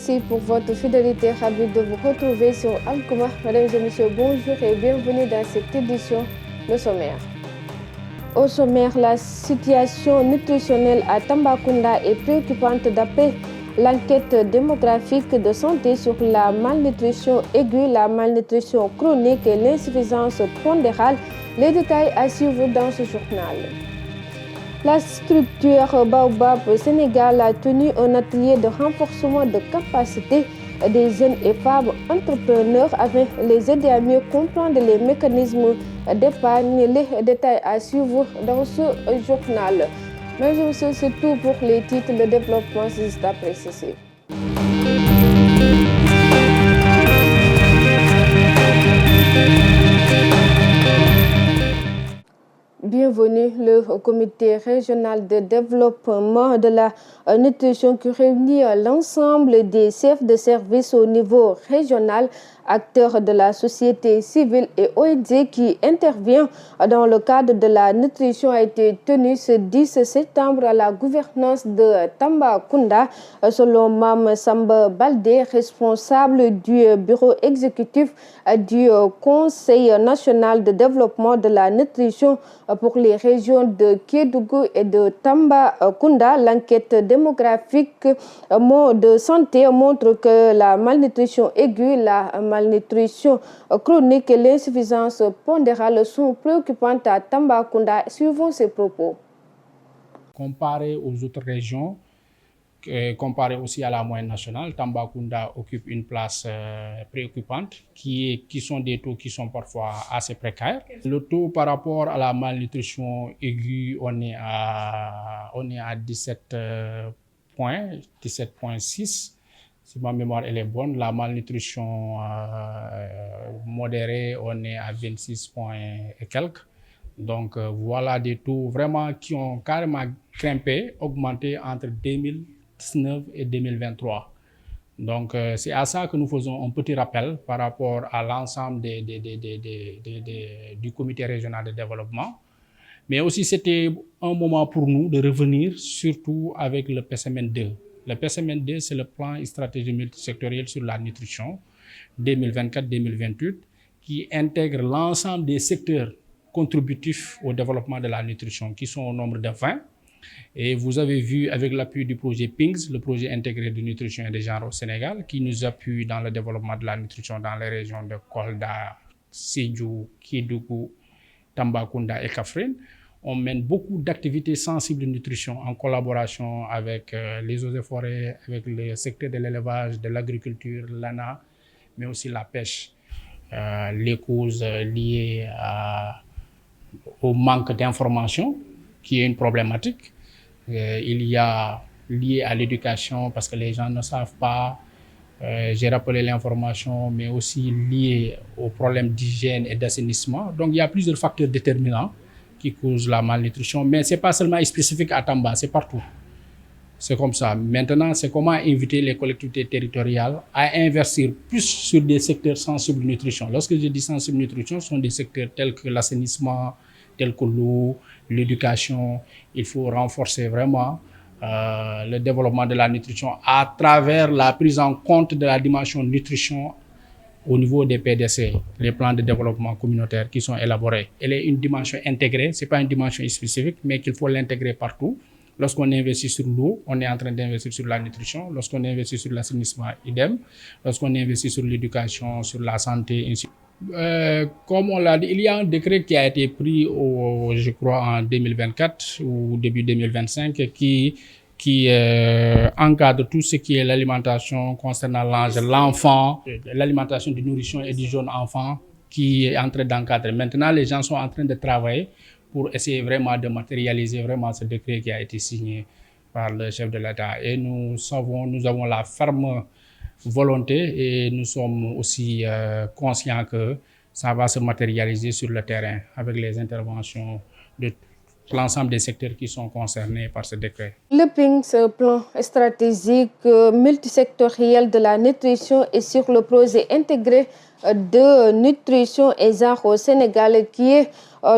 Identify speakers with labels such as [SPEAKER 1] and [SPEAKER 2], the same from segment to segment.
[SPEAKER 1] Merci pour votre fidélité. Ravi de vous retrouver sur Alkouma. Mesdames et messieurs, bonjour et bienvenue dans cette édition. Le sommaire. Au sommaire, la situation nutritionnelle à Tambacounda est préoccupante d'après l'enquête démographique de santé sur la malnutrition aiguë, la malnutrition chronique et l'insuffisance pondérale. Les détails à suivre dans ce journal. La structure Baobab Sénégal a tenu un atelier de renforcement de capacité des jeunes et femmes entrepreneurs afin de les aider à mieux comprendre les mécanismes d'épargne. Les détails à suivre dans ce journal. Mais c'est tout pour les titres de développement juste après ceci. Bienvenue, le comité régional de développement de la nutrition qui réunit l'ensemble des chefs de service au niveau régional, acteurs de la société civile et ONG qui intervient dans le cadre de la nutrition a été tenu ce 10 septembre à la gouvernance de Tambacounda. Selon Mam Samba Baldé, responsable du bureau exécutif du Conseil national de développement de la nutrition pour les régions de Kédougou et de Tambacounda, l'enquête démographique de santé montre que la malnutrition aiguë, la malnutrition chronique et l'insuffisance pondérale sont préoccupantes à Tambacounda. Suivons ces propos.
[SPEAKER 2] Comparé aux autres régions, comparé aussi à la moyenne nationale, Tambacounda occupe une place préoccupante qui sont des taux qui sont parfois assez précaires. Le taux par rapport à la malnutrition aiguë, on est à 17 points, 17,6. Si ma mémoire elle est bonne, la malnutrition modérée, on est à 26 points et quelques. Donc voilà des taux vraiment qui ont carrément grimpé, augmenté entre 2019 et 2023. Donc c'est à ça que nous faisons un petit rappel par rapport à l'ensemble du comité régional de développement. Mais aussi c'était un moment pour nous de revenir surtout avec le PSMN 2. Le PSMN 2, c'est le plan stratégique multisectoriel sur la nutrition 2024-2028 qui intègre l'ensemble des secteurs contributifs au développement de la nutrition qui sont au nombre de 20. Et vous avez vu avec l'appui du projet PINGS, le projet intégré de nutrition et de genre au Sénégal, qui nous appuie dans le développement de la nutrition dans les régions de Kolda, Sédhiou, Kédougou, Tambacounda et Kaffrine. On mène beaucoup d'activités sensibles de nutrition en collaboration avec les eaux et forêts, avec le secteur de l'élevage, de l'agriculture, l'ANA, mais aussi la pêche. Les causes liées au manque d'information, qui est une problématique. Il y a lié à l'éducation parce que les gens ne savent pas. J'ai rappelé l'information, mais aussi lié aux problèmes d'hygiène et d'assainissement. Donc il y a plusieurs facteurs déterminants qui causent la malnutrition, mais ce n'est pas seulement spécifique à Tamba, c'est partout. C'est comme ça. Maintenant, c'est comment inviter les collectivités territoriales à investir plus sur des secteurs sensibles de nutrition. Lorsque je dis sensibles de nutrition, ce sont des secteurs tels que l'assainissement, tels que l'eau, l'éducation. Il faut renforcer vraiment le développement de la nutrition à travers la prise en compte de la dimension nutrition au niveau des PDC, les plans de développement communautaire qui sont élaborés. Elle est une dimension intégrée, ce n'est pas une dimension spécifique, mais qu'il faut l'intégrer partout. Lorsqu'on investit sur l'eau, on est en train d'investir sur la nutrition. Lorsqu'on investit sur l'assainissement, idem. Lorsqu'on investit sur l'éducation, sur la santé, ainsi. Comme on l'a dit, il y a un décret qui a été pris, je crois, en 2024 ou début 2025 qui encadre tout ce qui est l'alimentation concernant l'âge, l'enfant, l'alimentation du nourrisson et du jeune enfant qui est en train d'encadrer. Maintenant, les gens sont en train de travailler pour essayer vraiment de matérialiser vraiment ce décret qui a été signé par le chef de l'État. Et nous avons la ferme volonté et nous sommes aussi conscients que ça va se matérialiser sur le terrain avec les interventions de l'ensemble des secteurs qui sont concernés par ce décret.
[SPEAKER 1] Le PINX, plan stratégique multisectoriel de la nutrition, est sur le projet intégré de nutrition et genre au Sénégal qui est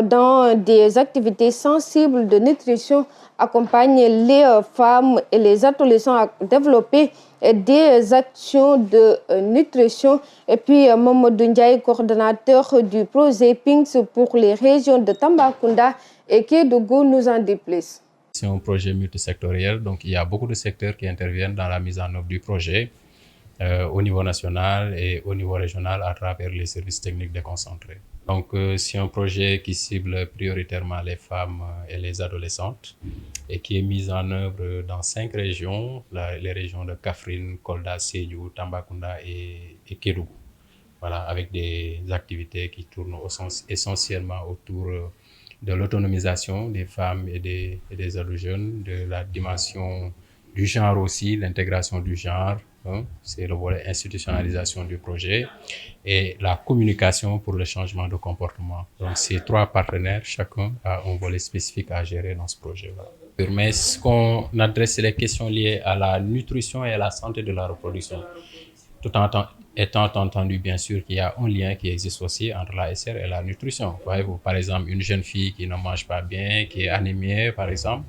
[SPEAKER 1] dans des activités sensibles de nutrition, accompagne les femmes et les adolescents à développer des actions de nutrition. Et puis Mamadou Ndiaye, coordonnateur du projet PINX pour les régions de Tambacounda et Kédougou, nous en dit plus.
[SPEAKER 3] C'est un projet multisectoriel, donc il y a beaucoup de secteurs qui interviennent dans la mise en œuvre du projet au niveau national et au niveau régional à travers les services techniques déconcentrés. Donc c'est un projet qui cible prioritairement les femmes et les adolescentes et qui est mis en œuvre dans 5 régions, les régions de Kaffrine, Kolda, Sédhiou, Tambacounda et Kédougou. Voilà, avec des activités qui tournent essentiellement autour de l'autonomisation des femmes et des ados jeunes, de la dimension du genre aussi, l'intégration du genre, hein, c'est le volet institutionnalisation du projet, et la communication pour le changement de comportement. Donc ces 3 partenaires, chacun a un volet spécifique à gérer dans ce projet. Voilà. Mais ce qu'on adresse, c'est les questions liées à la nutrition et à la santé de la reproduction, tout en étant entendu bien sûr qu'il y a un lien qui existe aussi entre la SR et la nutrition. Voyez-vous, par exemple, une jeune fille qui ne mange pas bien, qui est anémiée par exemple,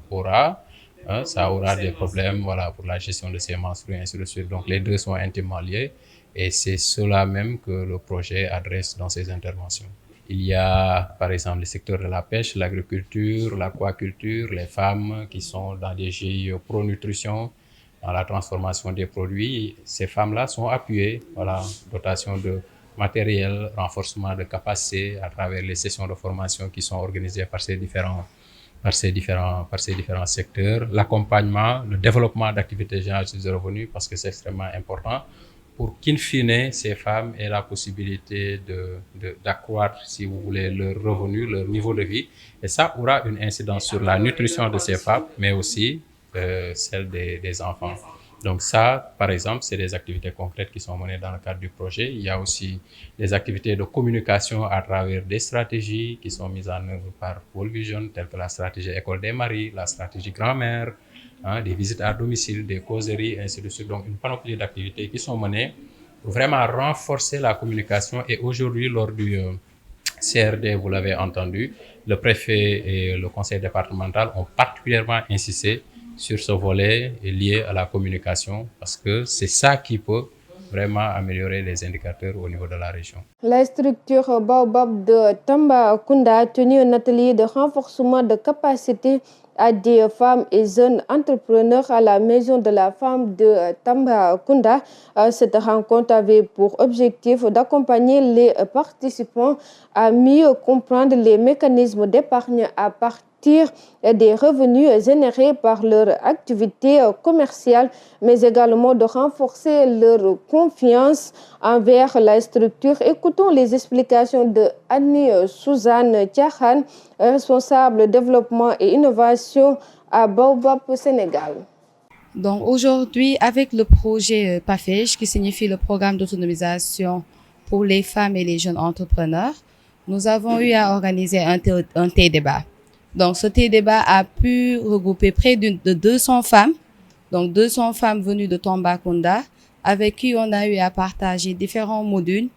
[SPEAKER 3] ça aura des problèmes, voilà, pour la gestion de ses menstrues et ainsi de suite. Donc les deux sont intimement liés et c'est cela même que le projet adresse dans ses interventions. Il y a par exemple les secteurs de la pêche, l'agriculture, l'aquaculture, les femmes qui sont dans des GIE pro-nutrition, dans la transformation des produits. Ces femmes-là sont appuyées, voilà, dotation de matériel, renforcement de capacité à travers les sessions de formation qui sont organisées par ces différents secteurs, l'accompagnement, le développement d'activités génératrices de revenus, parce que c'est extrêmement important pour qu'in fine, ces femmes aient la possibilité d'accroître, si vous voulez, leur revenu, leur niveau de vie. Et ça aura une incidence sur la nutrition de ces femmes, mais aussi celle des enfants. Donc ça, par exemple, c'est des activités concrètes qui sont menées dans le cadre du projet. Il y a aussi des activités de communication à travers des stratégies qui sont mises en œuvre par World Vision, telles que la stratégie École des Maris, la stratégie Grand-mère, hein, des visites à domicile, des causeries, ainsi de suite. Donc une panoplie d'activités qui sont menées pour vraiment renforcer la communication. Et aujourd'hui, lors du CRD, vous l'avez entendu, le préfet et le conseil départemental ont particulièrement insisté sur ce volet lié à la communication, parce que c'est ça qui peut vraiment améliorer les indicateurs au niveau de la région.
[SPEAKER 1] La structure Baobab de Tambacounda a tenu un atelier de renforcement de capacité à des femmes et jeunes entrepreneurs à la Maison de la Femme de Tambacounda. Cette rencontre avait pour objectif d'accompagner les participants à mieux comprendre les mécanismes d'épargne à partir des revenus générés par leur activité commerciale, mais également de renforcer leur confiance envers la structure. Écoutons les explications de Annie-Suzanne Tiahan, responsable développement et innovation à Baobab Sénégal.
[SPEAKER 4] Donc aujourd'hui, avec le projet PAFEJ, qui signifie le programme d'autonomisation pour les femmes et les jeunes entrepreneurs, nous avons eu à organiser un thé-débat. Donc, ce thé-débat a pu regrouper près de 200 femmes, donc 200 femmes venues de Tambacounda, avec qui on a eu à partager différents modules,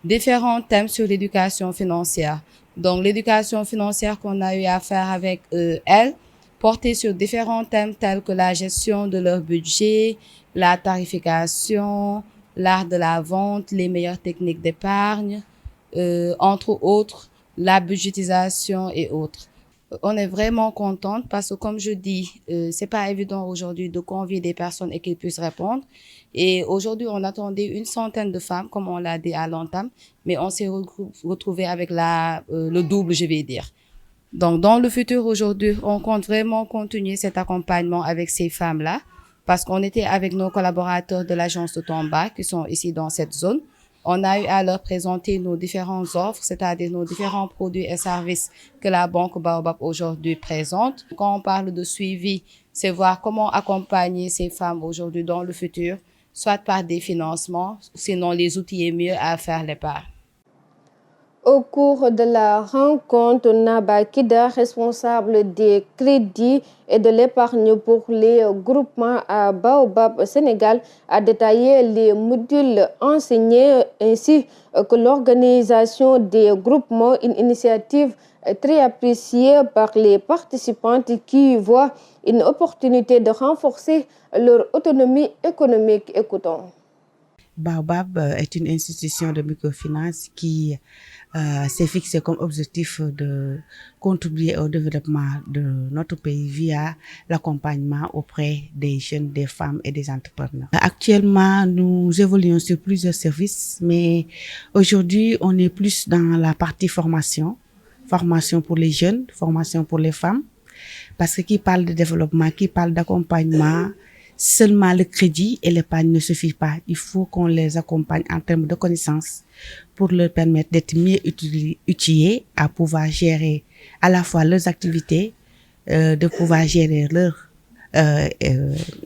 [SPEAKER 4] différents thèmes sur l'éducation financière. Donc, l'éducation financière qu'on a eu à faire avec elles portait sur différents thèmes tels que la gestion de leur budget, la tarification, l'art de la vente, les meilleures techniques d'épargne, entre autres, la budgétisation et autres. On est vraiment contente parce que, comme je dis, c'est pas évident aujourd'hui de convier des personnes et qu'ils puissent répondre. Et aujourd'hui, on attendait une centaine de femmes, comme on l'a dit à l'entame, mais on s'est retrouvé avec le double, je vais dire. Donc, dans le futur aujourd'hui, on compte vraiment continuer cet accompagnement avec ces femmes-là parce qu'on était avec nos collaborateurs de l'agence de Tamba qui sont ici dans cette zone. On a eu à leur présenter nos différentes offres, c'est-à-dire nos différents produits et services que la Banque Baobab aujourd'hui présente. Quand on parle de suivi, c'est voir comment accompagner ces femmes aujourd'hui dans le futur, soit par des financements, sinon les outils est mieux à faire les parts.
[SPEAKER 1] Au cours de la rencontre, Naba Kida, responsable des crédits et de l'épargne pour les groupements à Baobab Sénégal, a détaillé les modules enseignés ainsi que l'organisation des groupements, une initiative très appréciée par les participantes qui voient une opportunité de renforcer leur autonomie économique. Écoutons.
[SPEAKER 5] Baobab est une institution de microfinance qui s'est fixé comme objectif de contribuer au développement de notre pays via l'accompagnement auprès des jeunes, des femmes et des entrepreneurs. Actuellement, nous évoluons sur plusieurs services, mais aujourd'hui, on est plus dans la partie formation pour les jeunes, formation pour les femmes, parce que qui parle de développement, qui parle d'accompagnement, seulement le crédit et l'épargne ne suffit pas. Il faut qu'on les accompagne en termes de connaissances pour leur permettre d'être mieux outillés à pouvoir gérer à la fois leurs activités, de pouvoir gérer leur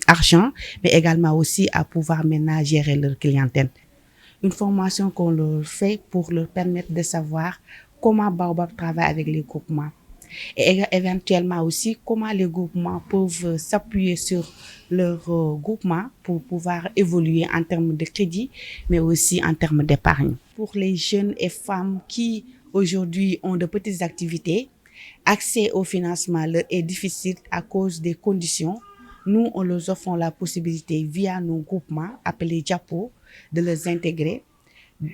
[SPEAKER 5] argent, mais également aussi à pouvoir maintenant gérer leur clientèle. Une formation qu'on leur fait pour leur permettre de savoir comment Baobab travaille avec les groupements. Et éventuellement aussi comment les groupements peuvent s'appuyer sur leur groupement pour pouvoir évoluer en termes de crédit, mais aussi en termes d'épargne. Pour les jeunes et femmes qui aujourd'hui ont de petites activités, accès au financement leur est difficile à cause des conditions. Nous, on leur offre la possibilité via nos groupements appelés Diapo de les intégrer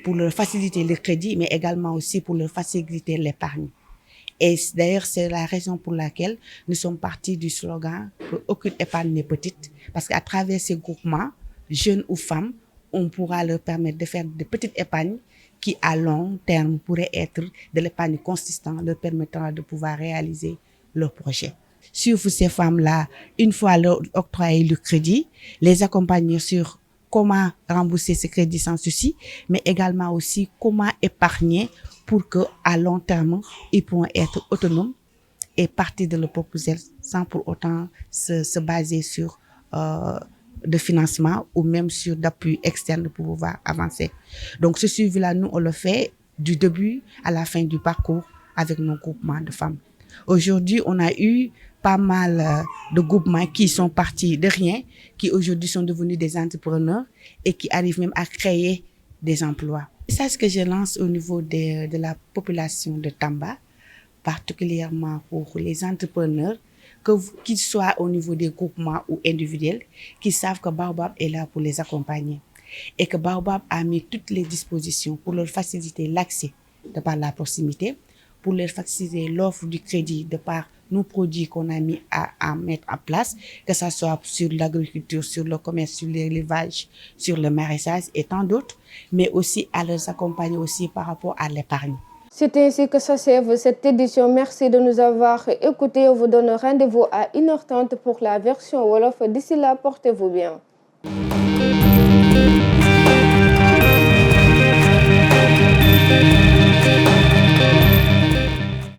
[SPEAKER 5] pour leur faciliter le crédit, mais également aussi pour leur faciliter l'épargne. Et d'ailleurs, c'est la raison pour laquelle nous sommes partis du slogan « Aucune épargne n'est petite ». Parce qu'à travers ces groupements, jeunes ou femmes, on pourra leur permettre de faire de petites épargnes qui, à long terme, pourraient être de l'épargne consistante, leur permettant de pouvoir réaliser leurs projets. Suivre ces femmes-là, une fois leur octroyer le crédit, les accompagner sur comment rembourser ce crédit sans souci, mais également aussi comment épargner pour qu'à long terme, ils pourront être autonomes et partir de leur propre aile sans pour autant se baser sur de financement ou même sur d'appui externe pour pouvoir avancer. Donc ce suivi-là, nous, on le fait du début à la fin du parcours avec nos groupements de femmes. Aujourd'hui, on a eu pas mal de groupements qui sont partis de rien, qui aujourd'hui sont devenus des entrepreneurs et qui arrivent même à créer des emplois. C'est ce que je lance au niveau de la population de Tamba, particulièrement pour les entrepreneurs, qu'ils soient au niveau des groupements ou individuels, qui savent que Baobab est là pour les accompagner et que Baobab a mis toutes les dispositions pour leur faciliter l'accès de par la proximité, pour leur faciliter l'offre du crédit de par nos produits qu'on a mis à mettre en place, que ce soit sur l'agriculture, sur le commerce, sur l'élevage, sur le maraîchage et tant d'autres, mais aussi à les accompagner aussi par rapport à l'épargne.
[SPEAKER 1] C'est ainsi que s'achève cette édition. Merci de nous avoir écoutés. On vous donne rendez-vous à 1h30 pour la version Wolof. D'ici là, portez-vous bien.